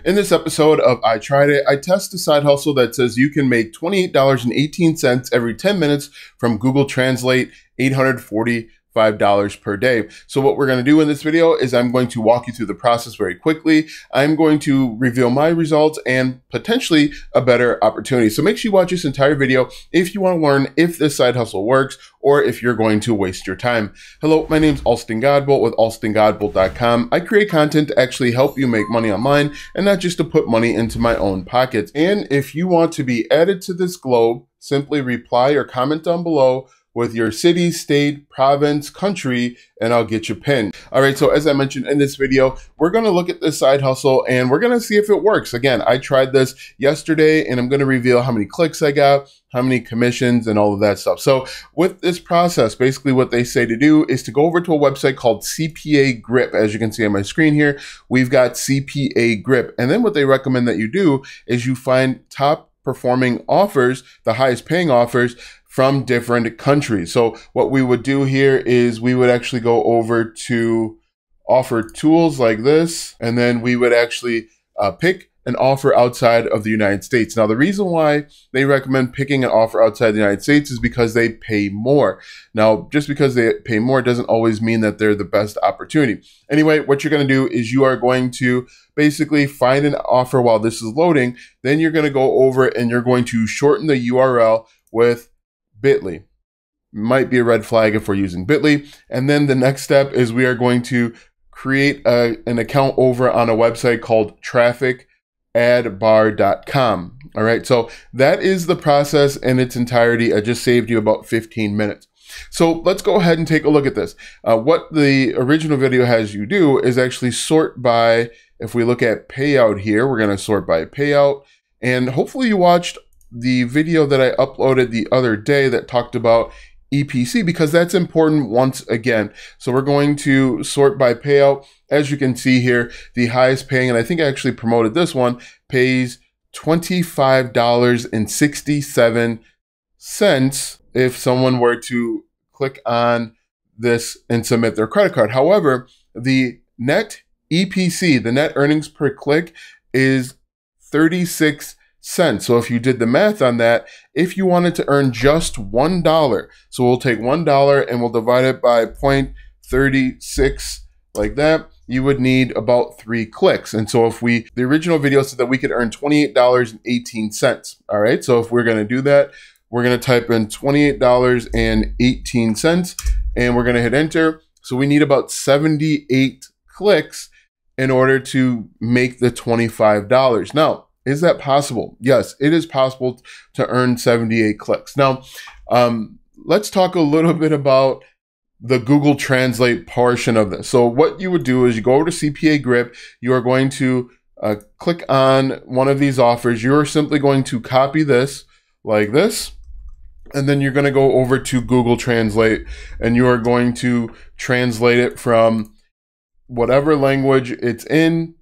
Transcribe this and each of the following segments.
In this episode of I Tried It, I test a side hustle that says you can make $28.18 every 10 minutes from Google Translate, $845 per day. So what we're going to do in this video is I'm going to walk you through the process very quickly. I'm going to reveal my results and potentially a better opportunity. So make sure you watch this entire video if you want to learn if this side hustle works or if you're going to waste your time. Hello, my name is Alston Godbolt with alstongodbolt.com. I create content to actually help you make money online and not just to put money into my own pockets. And if you want to be added to this globe, simply reply or comment down below with your city, state, province, country, and I'll get you pinned. All right, so as I mentioned in this video, we're gonna look at this side hustle and we're gonna see if it works. Again, I tried this yesterday and I'm gonna reveal how many clicks I got, how many commissions, and all of that stuff. So with this process, basically what they say to do is to go over to a website called CPA Grip. As you can see on my screen here, we've got CPA Grip. And then what they recommend that you do is you find top performing offers, the highest paying offers, from different countries. So what we would do here is we would actually go over to offer tools like this, and then we would actually pick an offer outside of the United States. Now, the reason why they recommend picking an offer outside the United States is because they pay more. Now, just because they pay more doesn't always mean that they're the best opportunity. Anyway, what you're going to do is you are going to basically find an offer while this is loading. Then you're going to go over and you're going to shorten the URL with Bitly. Might be a red flag if we're using Bitly. And then the next step is we are going to create an account over on a website called trafficadbar.com. All right, so that is the process in its entirety. I just saved you about 15 minutes. So let's go ahead and take a look at this. What the original video has you do is actually sort by, if we look at payout here, we're going to sort by payout. And hopefully you watched the video that I uploaded the other day that talked about EPC, because that's important once again. So we're going to sort by payout. As you can see here, the highest paying, and I think I actually promoted this one, pays $25.67 if someone were to click on this and submit their credit card. However, the net EPC, the net earnings per click, is 36 cents. So if you did the math on that, if you wanted to earn just $1, so we'll take $1 and we'll divide it by 0.36 like that, you would need about 3 clicks. And so if the original video said that we could earn $28.18. All right, so if we're going to do that, we're going to type in $28.18 and we're going to hit enter. So we need about 78 clicks in order to make the $25. Now, is that possible? Yes, it is possible to earn 78 clicks. Now, let's talk a little bit about the Google Translate portion of this. So what you would do is you go over to CPA Grip. You are going to click on one of these offers. You're simply going to copy this like this. And then you're going to go over to Google Translate and you are going to translate it from whatever language it's in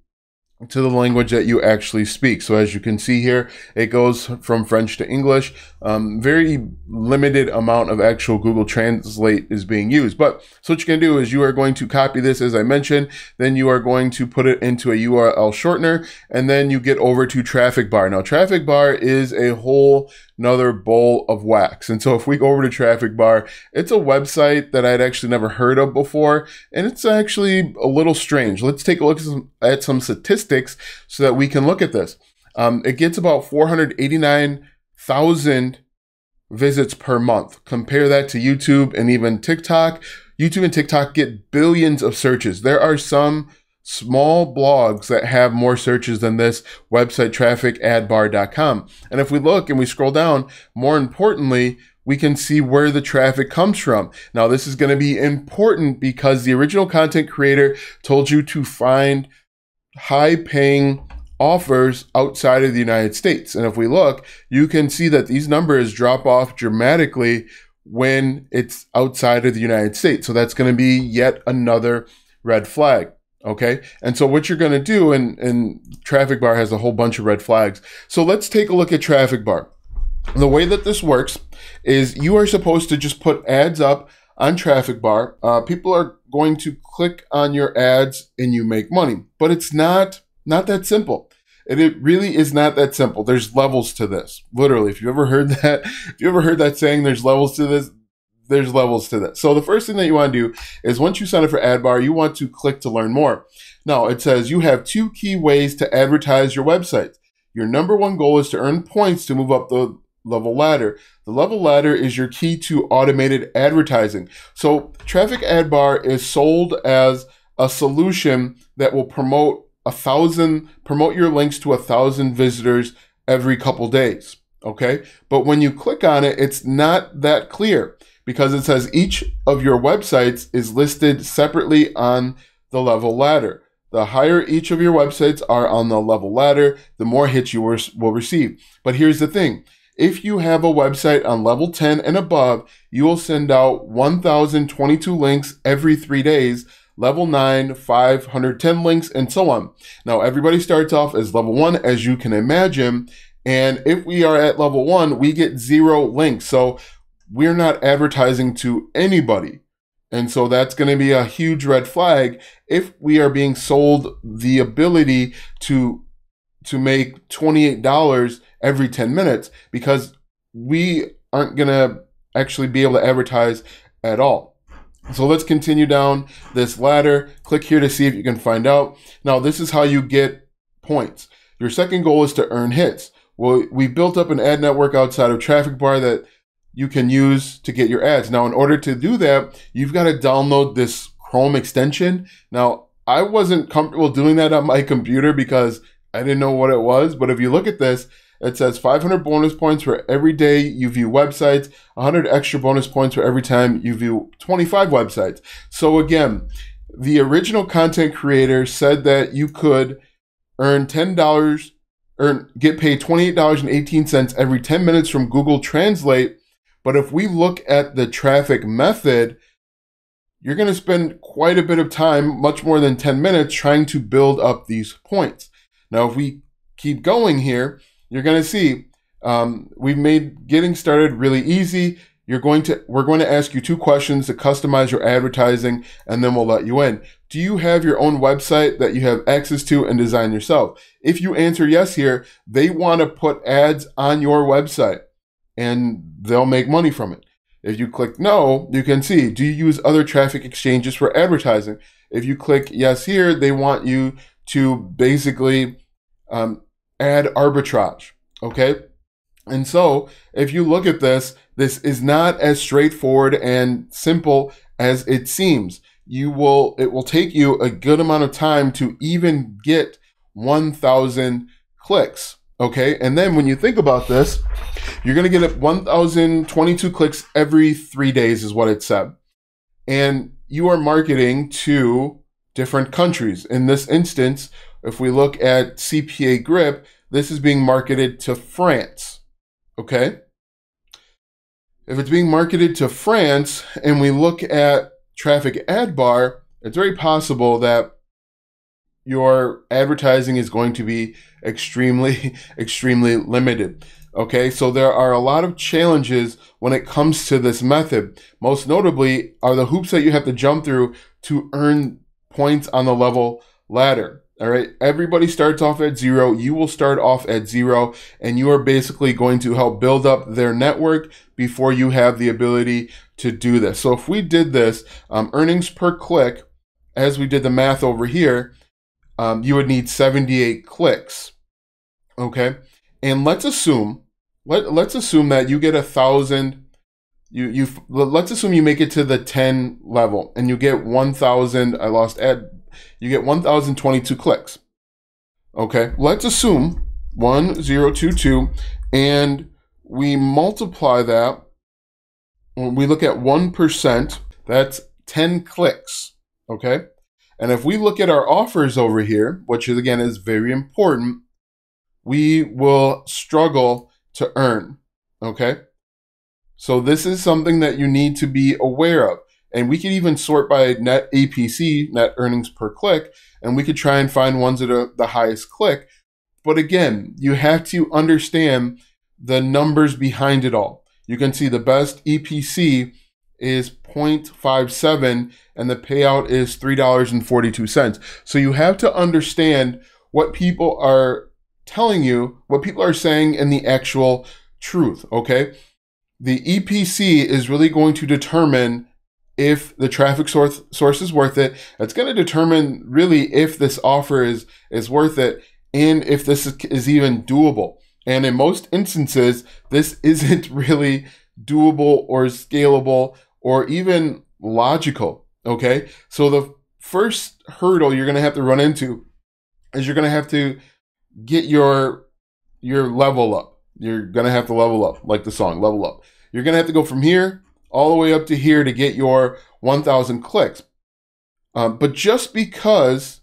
to the language that you actually speak. So as you can see here, it goes from French to English. Very limited amount of actual Google Translate is being used. But so what you can do is you are going to copy this, as I mentioned, then you are going to put it into a URL shortener, and then you get over to Traffic Bar. Now, Traffic Bar is a whole another bowl of wax. And so if we go over to Traffic Bar, it's a website that I'd actually never heard of before, and it's actually a little strange. Let's take a look at some statistics so that we can look at this. It gets about 489,000 visits per month. Compare that to YouTube and even TikTok. YouTube and TikTok get billions of searches. There are some small blogs that have more searches than this website, trafficadbar.com. And if we look and we scroll down, more importantly, we can see where the traffic comes from. Now, this is going to be important because the original content creator told you to find high-paying offers outside of the United States. And if we look, you can see that these numbers drop off dramatically when it's outside of the United States. So that's going to be yet another red flag. Okay, and so what you're going to do, and Traffic Bar has a whole bunch of red flags. So let's take a look at Traffic Bar. The way that this works is you are supposed to just put ads up on Traffic Bar. People are going to click on your ads and you make money, but it's not that simple. And it really is not that simple. There's levels to this. Literally, if you ever heard that saying, there's levels to this, there's levels to that. So the first thing that you want to do is once you sign up for AdBar, you want to click to learn more. Now it says you have 2 key ways to advertise your website. Your number 1 goal is to earn points to move up the level ladder. The level ladder is your key to automated advertising. So Traffic AdBar is sold as a solution that will promote your links to 1,000 visitors every couple days. Okay. But when you click on it, it's not that clear because it says each of your websites is listed separately on the level ladder. The higher each of your websites are on the level ladder, the more hits you will receive. But here's the thing. If you have a website on level 10 and above, you will send out 1,022 links every 3 days, level 9, 510 links, and so on. Now, everybody starts off as level 1, as you can imagine. And if we are at level 1, we get 0 links. So we're not advertising to anybody. And so that's going to be a huge red flag if we are being sold the ability to make $28 every 10 minutes, because we aren't going to actually be able to advertise at all. So let's continue down this ladder. Click here to see if you can find out. Now, this is how you get points. Your second goal is to earn hits. Well, we built up an ad network outside of Traffic Bar that you can use to get your ads. Now, in order to do that, you've got to download this Chrome extension. Now, I wasn't comfortable doing that on my computer because I didn't know what it was. But if you look at this, it says 500 bonus points for every day you view websites, 100 extra bonus points for every time you view 25 websites. So again, the original content creator said that you could earn $10, get paid $28.18 every 10 minutes from Google Translate. But if we look at the traffic method, you're going to spend quite a bit of time, much more than 10 minutes, trying to build up these points. Now, if we keep going here, you're going to see we've made getting started really easy. We're going to ask you 2 questions to customize your advertising, and then we'll let you in. Do you have your own website that you have access to and design yourself? If you answer yes here, they want to put ads on your website, and they'll make money from it. If you click no, you can see, do you use other traffic exchanges for advertising? If you click yes here, they want you to basically add arbitrage, okay? And so if you look at this, this is not as straightforward and simple as it seems. It will take you a good amount of time to even get 1,000 clicks. Okay, and then when you think about this, you're going to get 1,022 clicks every 3 days is what it said. And you are marketing to different countries. In this instance, if we look at CPA Grip, this is being marketed to France. Okay. If it's being marketed to France and we look at Traffic AdBar, it's very possible that your advertising is going to be extremely, extremely limited. Okay, so there are a lot of challenges when it comes to this method. Most notably are the hoops that you have to jump through to earn points on the level ladder. All right, everybody starts off at 0. You will start off at 0, and you are basically going to help build up their network before you have the ability to do this. So if we did this, earnings per click, as we did the math over here, you would need 78 clicks. Okay, and let's assume that you get 1,000. Let's assume you make it to the 10 level and you get 1,000. You get 1,022 clicks. Okay, let's assume 1022, and we multiply that. When we look at 1%, that's 10 clicks. Okay, and if we look at our offers over here, which is, again, is very important, we will struggle to earn. Okay, so this is something that you need to be aware of. And we could even sort by net APC, net earnings per click, and we could try and find ones that are the highest click. But again, you have to understand the numbers behind it all. You can see the best EPC is 0.57 and the payout is $3.42. So you have to understand what people are telling you what people are saying in the actual truth, okay? The EPC is really going to determine if the traffic source is worth it. It's going to determine really if this offer is worth it and if this is even doable. And in most instances, this isn't really doable or scalable or even logical, okay? So the first hurdle you're going to have to run into is you're going to have to get your level up. You're going to have to level up, like the song, level up. You're going to have to go from here all the way up to here to get your 1,000 clicks. But just because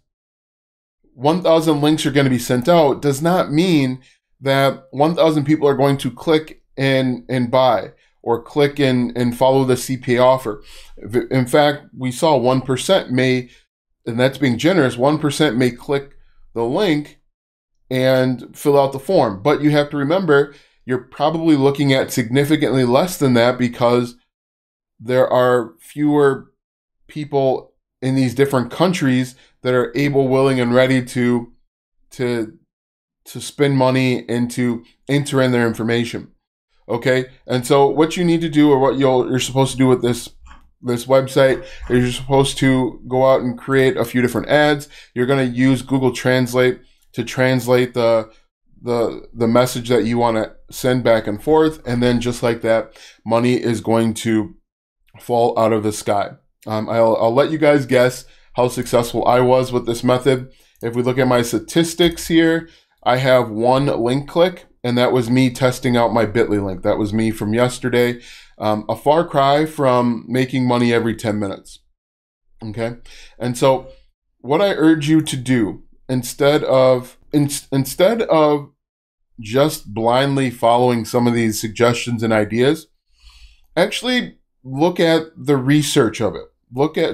1,000 links are going to be sent out does not mean that 1,000 people are going to click and buy or click and follow the CPA offer. In fact, we saw 1% may, and that's being generous, 1% may click the link and fill out the form. But you have to remember, you're probably looking at significantly less than that because there are fewer people in these different countries that are able, willing, and ready to spend money and to enter in their information. Okay, and so what you need to do, or what you're supposed to do with this website, is you're supposed to go out and create a few different ads. You're going to use Google Translate to translate the message that you want to send back and forth, and then just like that, money is going to fall out of the sky. I'll let you guys guess how successful I was with this method. If we look at my statistics here, I have 1 link click, and that was me testing out my Bitly link. That was me from yesterday. A far cry from making money every 10 minutes. Okay? And so what I urge you to do, instead of just blindly following some of these suggestions and ideas, actually look at the research of it.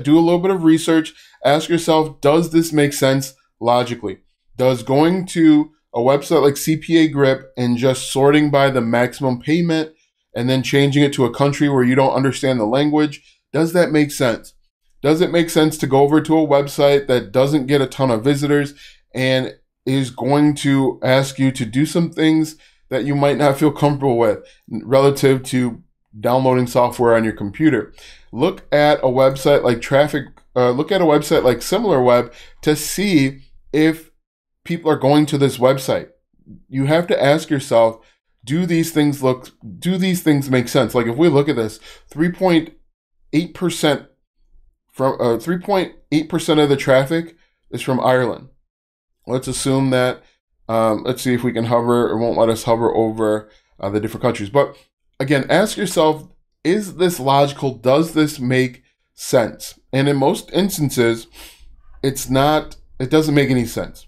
Do a little bit of research. Ask yourself, does this make sense logically? Does going to a website like CPA Grip and just sorting by the maximum payment and then changing it to a country where you don't understand the language, does that make sense? Does it make sense to go over to a website that doesn't get a ton of visitors and is going to ask you to do some things that you might not feel comfortable with relative to downloading software on your computer? Look at a website like SimilarWeb to see if people are going to this website. You have to ask yourself, do these things make sense? Like if we look at this, 3.8% from 3.8% of the traffic is from Ireland. Let's assume that, let's see if we can hover. It won't let us hover over the different countries. But again, ask yourself, is this logical? Does this make sense? And in most instances, it doesn't make any sense.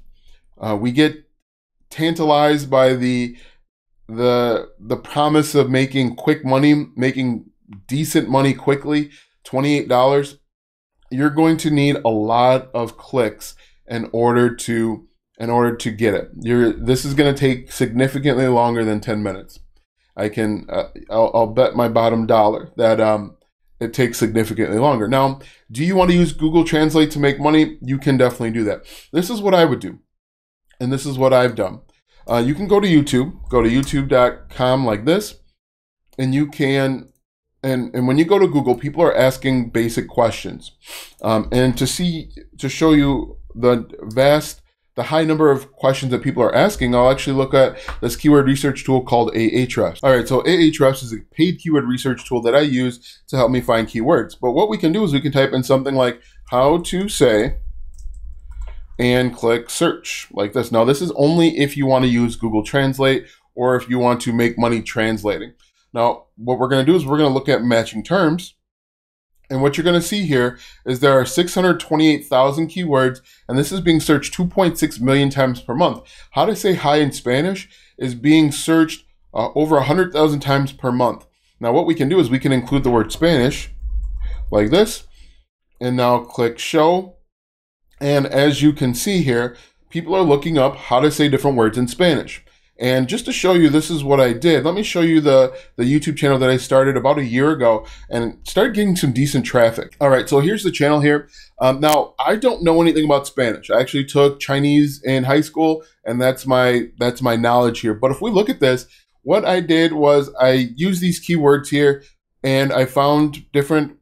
We get tantalized by the promise of making quick money, making decent money quickly, $28. You're going to need a lot of clicks in order to get it. This is going to take significantly longer than 10 minutes. I'll bet my bottom dollar that it takes significantly longer. Now, do you want to use Google Translate to make money? You can definitely do that. This is what I would do, and this is what I've done. You can go to YouTube, go to youtube.com like this, and you can, and when you go to Google, people are asking basic questions. And to show you the high number of questions that people are asking, I'll actually look at this keyword research tool called Ahrefs. All right, so Ahrefs is a paid keyword research tool that I use to help me find keywords. But what we can do is we can type in something like how to say and click search like this. Now, this is only if you want to use Google Translate or if you want to make money translating. Now, what we're going to do is we're going to look at matching terms. And what you're going to see here is there are 628,000 keywords, and this is being searched 2.6 million times per month. How to say hi in Spanish is being searched over 100,000 times per month. Now, what we can do is we can include the word Spanish like this, and now click show. And as you can see here, people are looking up how to say different words in Spanish. And just to show you, this is what I did. Let me show you the YouTube channel that I started about a year ago and started getting some decent traffic. All right, so here's the channel here. Now, I don't know anything about Spanish. I actually took Chinese in high school, and that's my knowledge here. But if we look at this, what I did was I used these keywords here, and I found different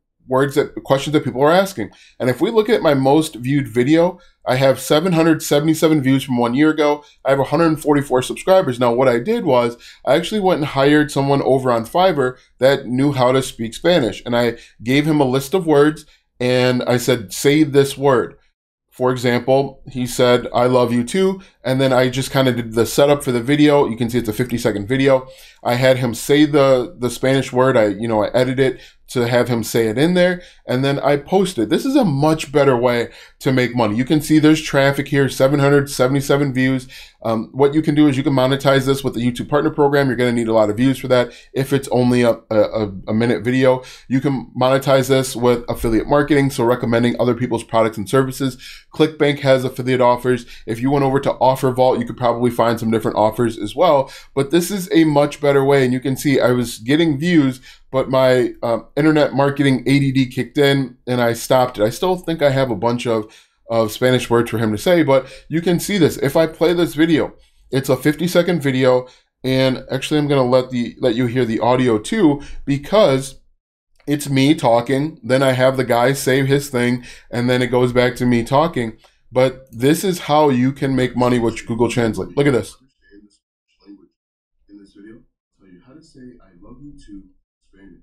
questions that people are asking. And if we look at my most viewed video, I have 777 views from 1 year ago. I have 144 subscribers. Now, what I did was I actually went and hired someone over on Fiverr that knew how to speak Spanish. And I gave him a list of words and I said, say this word. For example, he said, I love you too. And then I just kind of did the setup for the video. You can see it's a 50-second video. I had him say the Spanish word. I edited it to have him say it in there. And then I posted. This is a much better way to make money. You can see there's traffic here, 777 views. What you can do is you can monetize this with the YouTube Partner Program. You're going to need a lot of views for that. If it's only a minute video, you can monetize this with affiliate marketing. So recommending other people's products and services. ClickBank has affiliate offers. If you went over to Offer Vault, you could probably find some different offers as well. But this is a much better way. And you can see I was getting views, but my internet marketing ADD kicked in and I stopped it. I still think I have a bunch of Spanish words for him to say, but you can see this. If I play this video, it's a 50-second video, and actually I'm going to let you hear the audio too, because it's me talking, then I have the guy say his thing, and then it goes back to me talking. But this is how you can make money with Google Translate. Look at this. In this video, I'll tell you how to say I love you too Spanish.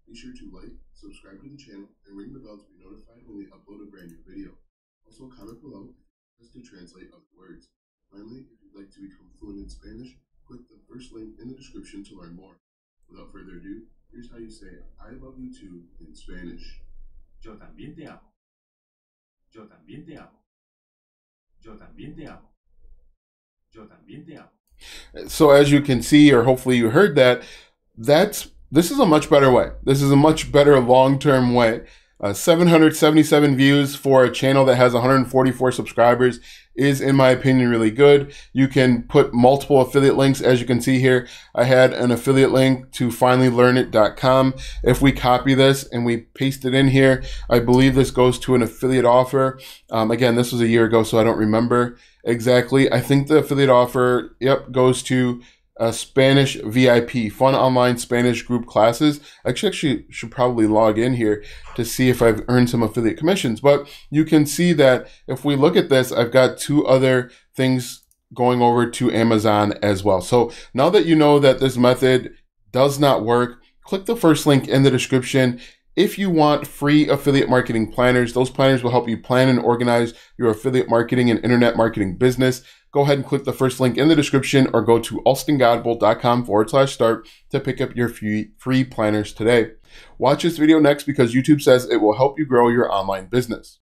Be sure to like, subscribe to the channel, and ring the bell to be notified when we upload a brand new video. Also, comment below if you to translate other words. Finally, if you'd like to become fluent in Spanish, click the first link in the description to learn more. Without further ado, here's how you say I love you too in Spanish. Yo también te amo. Yo también te amo. Yo también te amo. Yo también te amo. So as you can see, or hopefully you heard that, this is a much better way. This is a much better long-term way. 777 views for a channel that has 144 subscribers is, in my opinion, really good. You can put multiple affiliate links. As you can see here, I had an affiliate link to finallylearnit.com. If we copy this and we paste it in here, I believe this goes to an affiliate offer. Again, this was a year ago, so I don't remember exactly. I think the affiliate offer, goes to Spanish VIP, fun online Spanish group classes. I actually should probably log in here to see if I've earned some affiliate commissions. But you can see that if we look at this, I've got two other things going over to Amazon as well. So now that you know that this method does not work, click the first link in the description. If you want free affiliate marketing planners, those planners will help you plan and organize your affiliate marketing and internet marketing business. Go ahead and click the first link in the description or go to alstongodbold.com/start to pick up your free planners today. Watch this video next because YouTube says it will help you grow your online business.